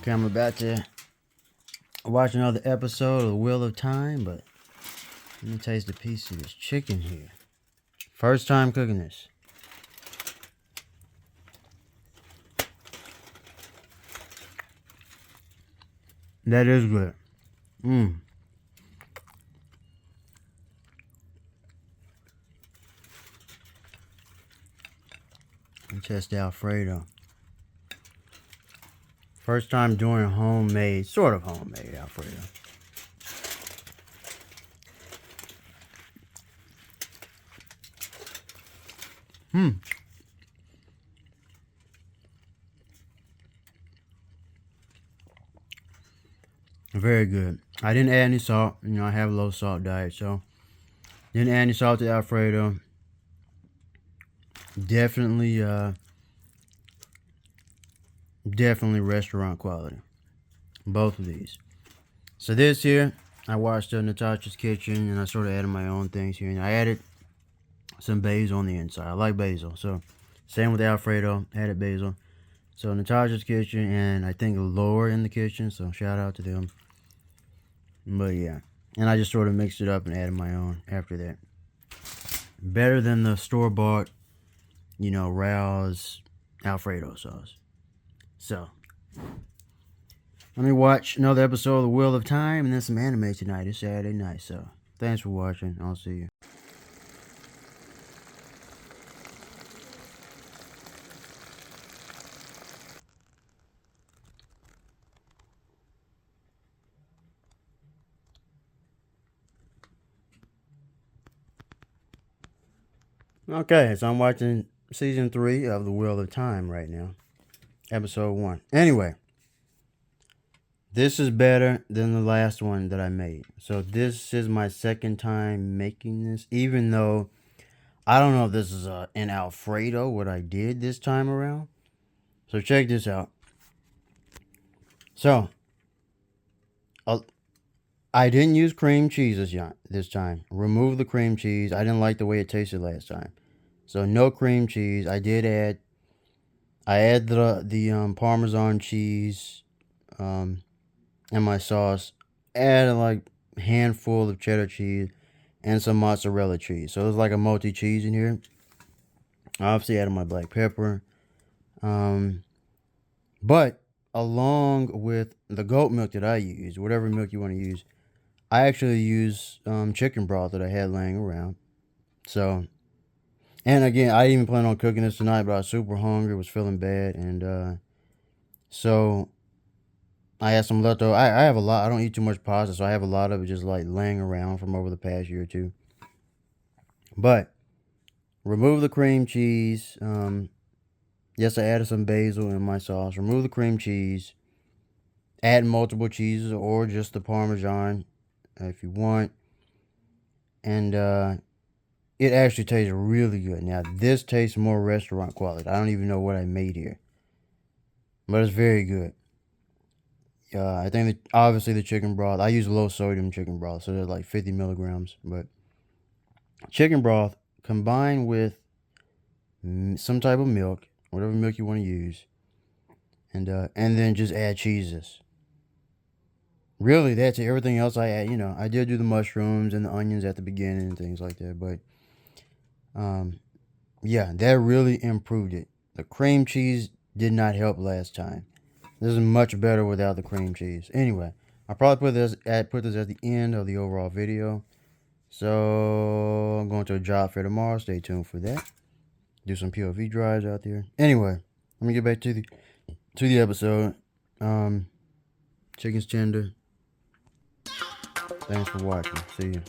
Okay, I'm about to watch another episode of The Wheel of Time, but let me taste a piece of this chicken here. First time cooking this. That is good. Mmm. And test the Alfredo. First time doing homemade, sort of homemade Alfredo. Very good. I didn't add any salt. You know, I have a low salt diet, so didn't add any salt to Alfredo. Definitely restaurant quality. Both of these. So this here, I watched Natasha's Kitchen, and I sort of added my own things here. And I added some basil on the inside. I like basil. So same with Alfredo, added basil. So Natasha's Kitchen, and I think Lower in the Kitchen, so shout out to them. But yeah, and I just sort of mixed it up and added my own after that. Better than the store-bought, you know, Rao's Alfredo sauce. So let me watch another episode of The Wheel of Time and then some anime tonight. It's Saturday night, so thanks for watching. I'll see you. Okay, so I'm watching season 3 of The Wheel of Time right now. Episode 1. Anyway, this is better than the last one that I made. So this is my second time making this, even though I don't know if this is an Alfredo, what I did this time around. So check this out. So, I didn't use cream cheese this time. Remove the cream cheese. I didn't like the way it tasted last time. So no cream cheese. I add the Parmesan cheese and my sauce. Add like a handful of cheddar cheese and some mozzarella cheese. So there's like a multi-cheese in here. I obviously added my black pepper. But along with the goat milk that I use, whatever milk you want to use, I actually use chicken broth that I had laying around. So, and again, I didn't even plan on cooking this tonight, but I was super hungry, was feeling bad, and so I had some leftover. I have a lot. I don't eat too much pasta, so I have a lot of it just like laying around from over the past year or two. But remove the cream cheese. Yes, I added some basil in my sauce. Remove the cream cheese. Add multiple cheeses or just the Parmesan if you want. And it actually tastes really good. Now, this tastes more restaurant quality. I don't even know what I made here. But it's very good. I think that obviously the chicken broth, I use low sodium chicken broth, so they're like 50 milligrams. But chicken broth combined with some type of milk, whatever milk you want to use, and then just add cheeses. Really, that's it. Everything else I add, you know, I did do the mushrooms and the onions at the beginning and things like that, but yeah, that really improved it. The cream cheese did not help last time. This is much better without the cream cheese. Anyway, I'll probably put this at the end of the overall video. So I'm going to a job fair tomorrow. Stay tuned for that. Do some POV drives out there. Anyway, let me get back to the episode. Chicken's tender. Thanks for watching. See you.